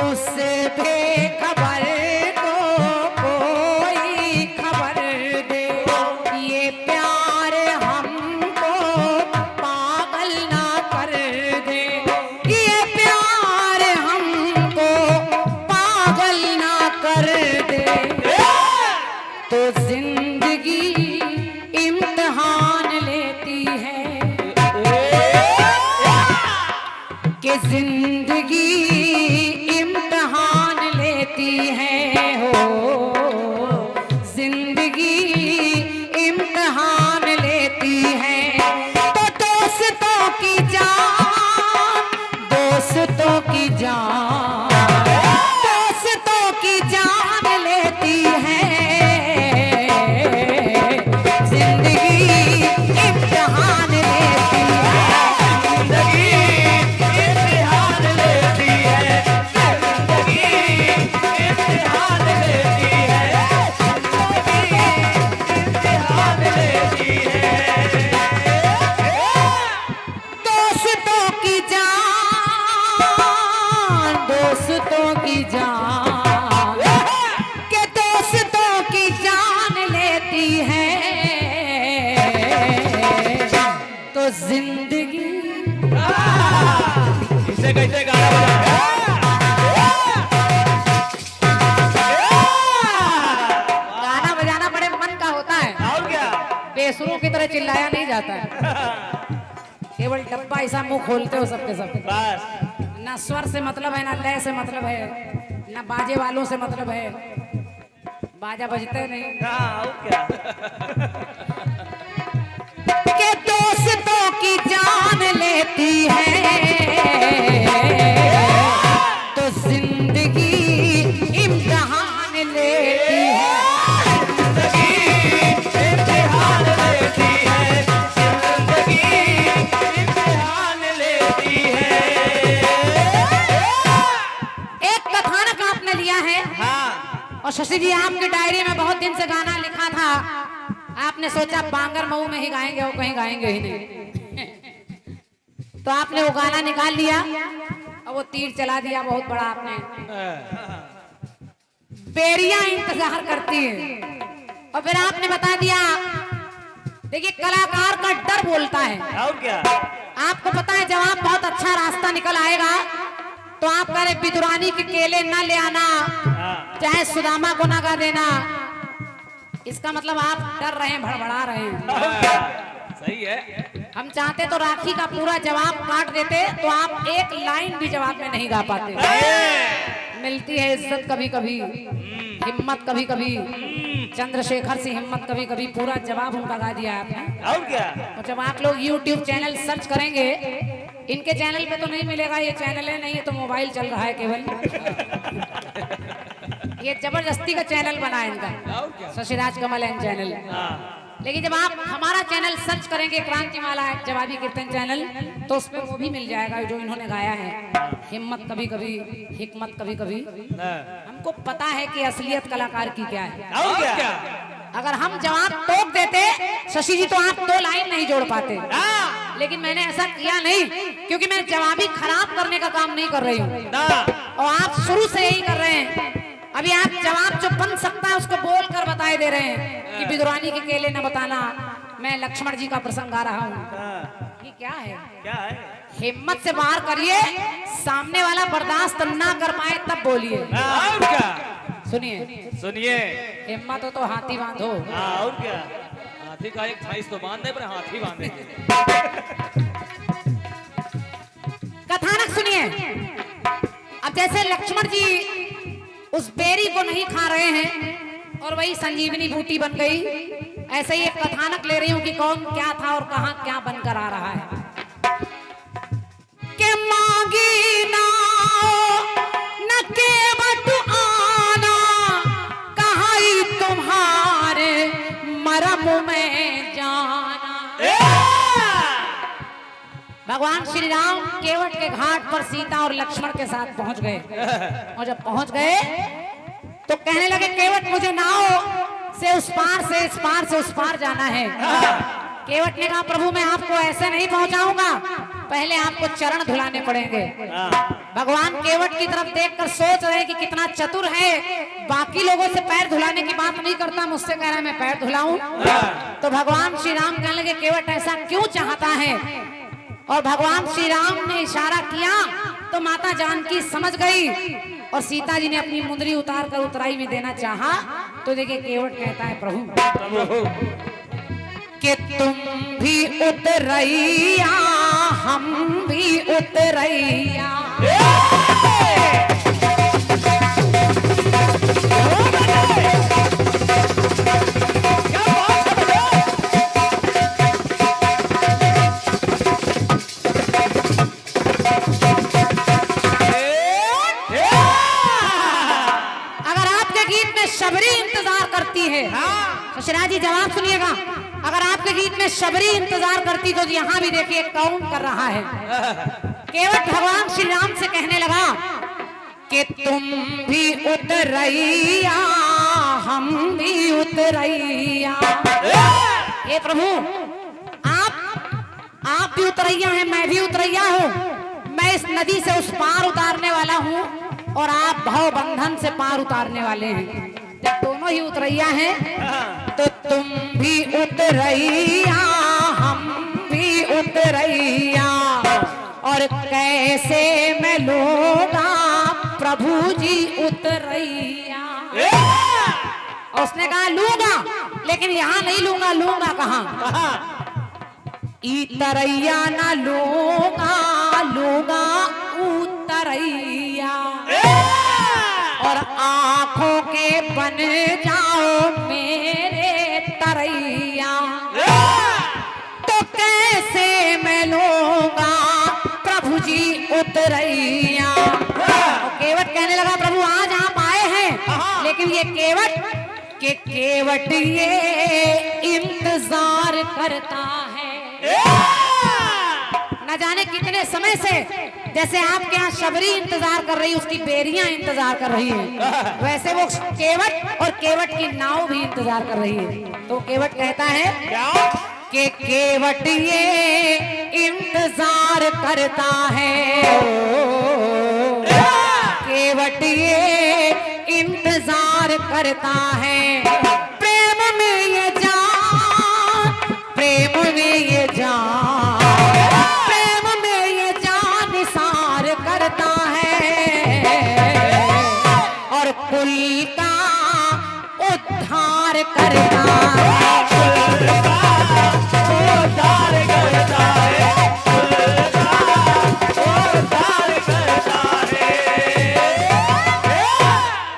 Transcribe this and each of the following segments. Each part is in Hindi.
उससे बेखबर को कोई खबर दे, ये प्यार हमको पागल ना कर दे, ये प्यार हमको पागल ना कर दे। तो जिंदगी इम्तिहान लेती है कि जिंदगी इम्तिहान लेती है, हो जिंदगी इम्तिहान लेती है। तो दोस्तों की जान, दोस्तों की जान, दोस्तों की जान लेती है, जिंदगी इम्तिहान लेती है, जिंदगी इम्तिहान लेती है, जिंदगी इम्तिहान लेती है, जिंदगी इम्तिहान लेती है। दोस्तों की जान, दोस्तों की जान, के दोस्तों की जान लेती है, तो जिंदगी इसे कैसे गाना बजा। गाना बजाना बड़े मन का होता है, और क्या। बेसुरों की तरह चिल्लाया नहीं जाता है। केवल डब्बा ऐसा मुंह खोलते हो सबके सब, बस ना स्वर से मतलब है, ना लय से मतलब है, ना बाजे वालों से मतलब है, बाजा बजते नहीं। हाँ और क्या। के दोस्तों की जान लेती है, तो जिंदगी इम्तिहान लेती है, जिंदगी इम्तिहान लेती है, जिंदगी इम्तिहान लेती है। एक कथानक आपने लिया है हाँ और शशि जी आपकी डायरी में बहुत दिन से गाना लिखा था, आपने सोचा बांगर मऊ में ही गाएंगे, वो कहीं गाएंगे ही नहीं। तो आपने वो गाना निकाल लिया और वो तीर चला दिया बहुत बड़ा आपने। बेरियां इंतजार करती है और फिर आपने बता दिया। देखिए कलाकार का डर बोलता है, और क्या। आपको पता है जब आप बहुत अच्छा रास्ता निकल आएगा तो आप कह रहे बिदुरानी के केले ना ले आना, चाहे सुदामा को ना गा देना, इसका मतलब आप डर रहे हैं, भड़बड़ा रहे हैं। सही है। हम चाहते तो राखी का पूरा जवाब काट देते, तो आप एक लाइन भी जवाब में नहीं गा पाते। मिलती है इज्जत कभी कभी, हिम्मत कभी कभी, चंद्रशेखर से हिम्मत कभी कभी, पूरा जवाब उनका गा दिया आपने। और क्या। और जब आप लोग YouTube चैनल सर्च करेंगे, इनके चैनल पे तो नहीं मिलेगा, ये चैनल है नहीं, ये तो मोबाइल चल रहा है केवल। ये जबरदस्ती का चैनल बना है इनका, शशिराज कमल एंड चैनल। लेकिन जब आप हमारा चैनल सर्च करेंगे, क्रांतिमाला जवाबी कीर्तन चैनल, तो उसमें वो भी मिल जाएगा जो इन्होंने गाया है, हिम्मत कभी कभी, हिकमत कभी कभी। हमको पता है कि असलियत कलाकार की क्या है। और क्या। अगर हम जवाब टोक देते शशि जी तो आप दो लाइन नहीं जोड़ पाते, लेकिन मैंने ऐसा किया नहीं, क्योंकि मैं जवाबी खराब करने का काम नहीं कर रही हूँ, और आप शुरू से यही कर रहे हैं। अभी आप जवाब जो बन सकता है उसको बोल कर बताए दे रहे हैं कि बिदुरानी के केले न बताना, मैं लक्ष्मण जी का प्रसंग गा रहा हूँ। ये क्या है? क्या है। हिम्मत से बाहर करिए, सामने वाला बर्दाश्त ना कर पाए तब बोलिए। और क्या। सुनिए सुनिए। हिम्मत हो तो हाथी बांधो। और क्या। हाथी का एक थाइस तो बांध दे, पर हाथी बांधेंगे। कथानक सुनिए। अब जैसे लक्ष्मण जी उस बेरी को नहीं खा रहे हैं और वही संजीवनी बूटी बन गई, ऐसे ही एक कथानक ले रही हूं कि कौन क्या था और कहां क्या बनकर आ रहा है। के मांगी ना न केवट आना, कहाई तुम्हारे मरम में जाना। भगवान श्री राम केवट के घाट पर सीता और लक्ष्मण के साथ पहुंच गए, और जब पहुंच गए तो कहने लगे केवट मुझे नाव से उस पार से इस पार से उस पार जाना है। केवट ने कहा प्रभु मैं आपको ऐसे नहीं पहुंचाऊंगा, पहले आपको चरण धुलाने पड़ेंगे। भगवान केवट की तरफ देखकर सोच रहे हैं कि कितना चतुर है, बाकी लोगों से पैर धुलाने की बात नहीं करता, मुझसे कह रहा है मैं पैर धुलाऊं। तो भगवान श्री राम कहने लगे केवट ऐसा क्यों चाहता है? और भगवान श्री राम ने इशारा किया तो माता जानकी समझ गई और सीता जी ने अपनी मुंदरी उतार कर उतराई में देना चाहा। तो देखिए केवट कहता है प्रभु कि तुम भी उतरैया हम भी उतरैया। शबरी इंतजार करती है। शशरा जी जवाब सुनिएगा, अगर आपके गीत में शबरी इंतजार करती तो यहाँ भी देखिए कौन कर रहा है। केवट भगवान श्री राम से कहने लगा कि तुम भी उतरैया हम भी उतरैया। ये प्रभु आप भी उतरैया हैं, मैं भी उतरैया हूँ। मैं इस नदी से उस पार उतारने वाला हूँ और आप भव बंधन से पार उतारने वाले हैं। जब दोनों ही उतरैया हैं तो तुम भी उतरैया हम भी उतरैया। और कैसे मैं लूंगा प्रभु जी उतरैया। और उसने कहा लूंगा, लेकिन यहाँ नहीं लूंगा, लूंगा कहाँ? इतरैया ना लूंगा, लूंगा उतरैया। और आंखों के बन जाओ मेरे तरैया। तो कैसे मैं लूंगा प्रभु जी उतरैया। और केवट कहने लगा प्रभु आज आप आए हैं, लेकिन ये केवट ये इंतजार करता है। न जाने कितने समय से, जैसे आपके यहाँ शबरी इंतजार कर रही, उसकी बेरियां इंतजार कर रही है, वैसे वो केवट और केवट की नाव भी इंतजार कर रही है। तो केवट कहता है कि केवट ये इंतजार करता है, केवट ये इंतजार करता है। प्रेम में ये जान, प्रेम में ये जान, प्रेम में ये जान निसार करता है। और कुल का उद्धार करता है, उद्धार करता है, उद्धार करता है।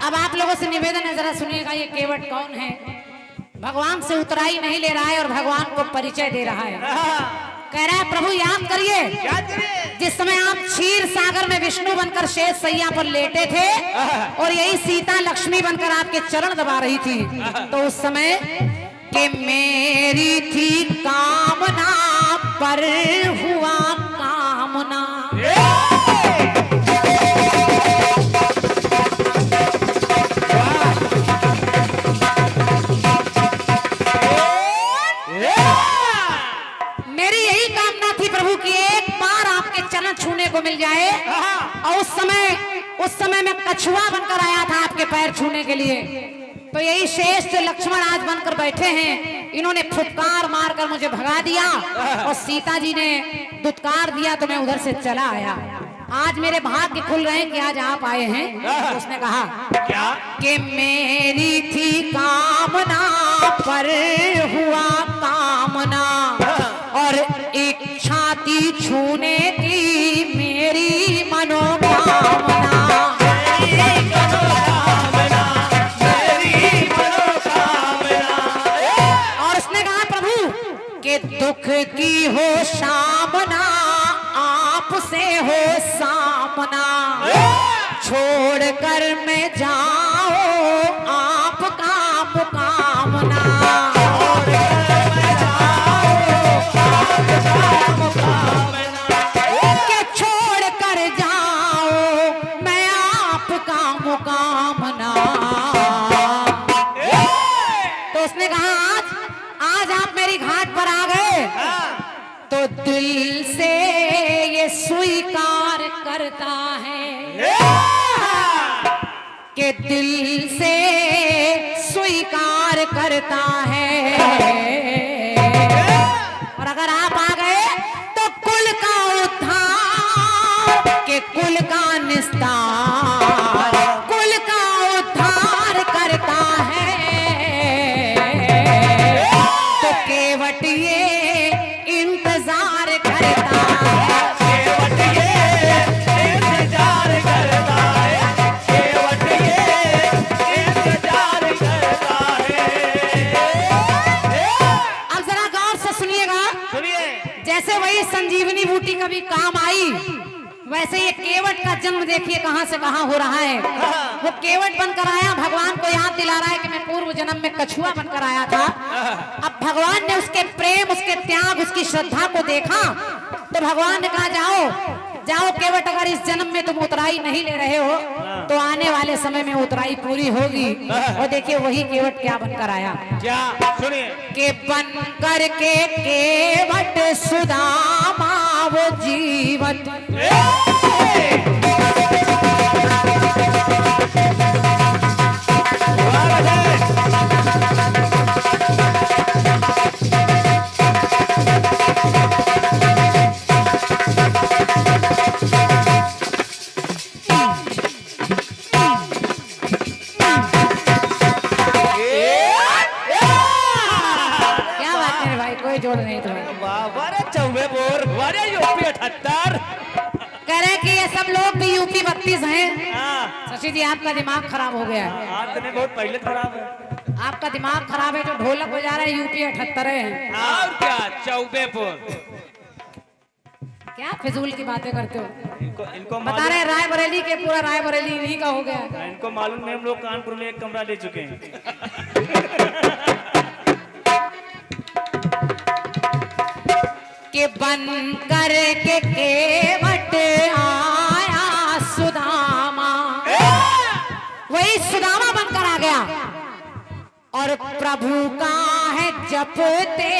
अब आप लोगों से निवेदन है, जरा सुनिएगा ये केवट कौन है। भगवान से उतराई नहीं ले रहा है और भगवान को परिचय दे रहा है। कह रहा है प्रभु याद करिए जिस समय आप क्षीर सागर में विष्णु बनकर शेष सैया पर लेटे थे और यही सीता लक्ष्मी बनकर आपके चरण दबा रही थी, तो उस समय कि मेरी थी कामना पर हुआ कामना। मेरी यही कामना थी प्रभु कि एक बार आपके चरण छूने को मिल जाए। और उस समय मैं कछुआ बनकर आया था आपके पैर छूने के लिए। तो यही शेष जो लक्ष्मण आज बनकर बैठे हैं, इन्होंने फुटकार मारकर मुझे भगा दिया और सीता जी ने दुत्कार दिया तो मैं उधर से चला आया। आज मेरे भाग्य खुल रहे हैं कि आज आप आए हैं। तो उसने कहा क्या कि मेरी थी कामना पर हुआ कामना और इच्छा थी छूने की मेरी मनोकामना। और उसने कहा प्रभु कि दुख की हो सामना आपसे हो सामना, छोड़कर मैं जाओ आपका मुकामना। के छोड़ कर जाओ मैं आपका मुकामना। तो उसने कहा आज आप मेरी घाट पर आ गए तो दिल से स्वीकार करता है, के दिल से स्वीकार करता है। और अगर आप आ गए तो कुल का उद्धार, के कुल का निस्तार, कुल का उद्धार करता है। तो केवट ये इंतजार करता है, केवट ये इंतजार करता है, केवट ये इंतजार करता है। अब जरा गौर से सुनिएगा। सुनिए, जैसे वही संजीवनी बूटी कभी काम आई, वैसे ये केवट का जन्म देखिए कहां से कहां हो रहा है। वो केवट बनकर आया, भगवान को याद दिला रहा है कि मैं पूर्व जन्म में कछुआ बनकर आया था। अब भगवान ने उसके प्रेम, उसके त्याग, उसकी श्रद्धा को देखा, तो भगवान ने कहा जाओ जाओ केवट, अगर इस जन्म में तुम उतराई नहीं ले रहे हो तो आने वाले समय में उतराई पूरी होगी। और देखिए वही केवट क्या बनकर आया। क्या? सुनिए, के बन कर के केवट सुदामा वो जीवत, क्या बात है भाई, कोई जोड़ नहीं तुम्हारा। बाबा रे चौबे बोर, अरे यूपी 78। कह रहे कि ये सब लोग भी यूपी 32 हैं। हाँ, शशि जी आपका दिमाग खराब हो गया है, आज दिन बहुत पहले खराब है। आपका दिमाग खराब है। जो ढोलक बजा रहे हैं यूपी 78 है। और क्या चौबेपुर। क्या फिजूल की बातें करते हो। इनको बता रहे हैं रायबरेली के, पूरा रायबरेली इन्हीं का हो गया है। इनको मालूम है हम लोग कानपुर में एक कमरा ले चुके हैं। के बन कर के केवट आया सुदामा, वही सुदामा बनकर आ गया और प्रभु का है जपते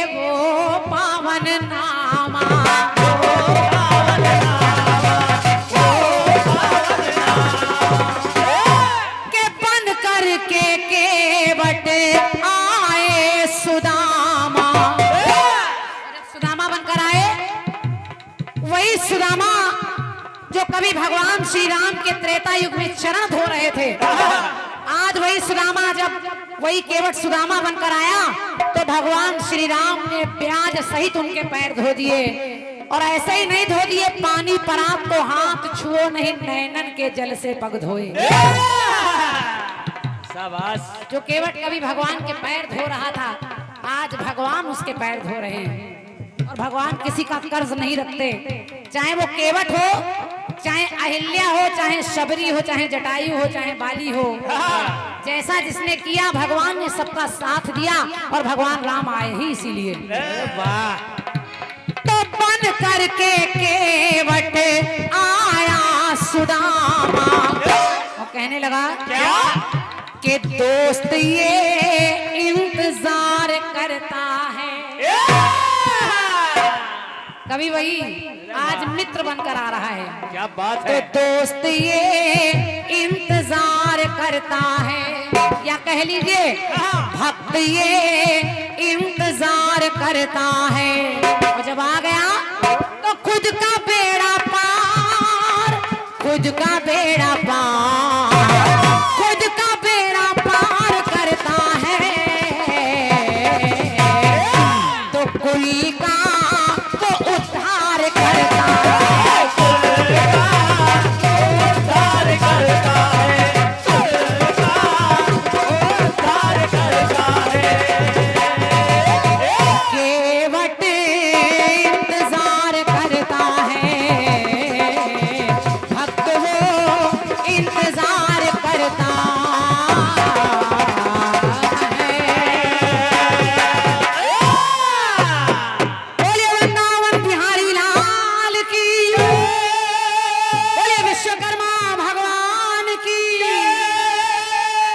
वो पावन नामा। के बन कर के केवट आए सुदामा, सुदामा बनकर आए, वही सुदामा जो कभी भगवान श्री राम के त्रेता युग में चरण धो रहे थे, आज वही सुदामा जब वही केवट सुदामा बनकर आया तो भगवान श्री राम ने प्याज सहित उनके पैर धो दिए। और ऐसे ही नहीं धो दिए, पानी परात को हाथ छुओ नहीं, नैनन के जल से पग धोए। शाबाश। जो केवट कभी भगवान के पैर धो रहा था, आज भगवान उसके पैर धो रहे हैं। और भगवान किसी का कर्ज नहीं रखते, चाहे वो केवट हो, चाहे अहिल्या हो, चाहे शबरी हो, चाहे जटायु हो, चाहे बाली हो। जैसा जिसने किया भगवान ने सबका साथ दिया और भगवान राम आए ही इसीलिए। वाह। तो बन करके केवट आया सुदामा और कहने लगा क्या? कि दोस्त ये इंतजार करता है। कभी वही आज मित्र बनकर आ रहा है। क्या बात तो है। दोस्त ये इंतजार करता है, या कह लीजिए भक्त ये इंतजार करता है। और जब आ गया तो खुद का बेड़ा पार, खुद का बेड़ा पार, खुद का बेड़ा पार करता है। तो कुल का तो उद्धार करता है।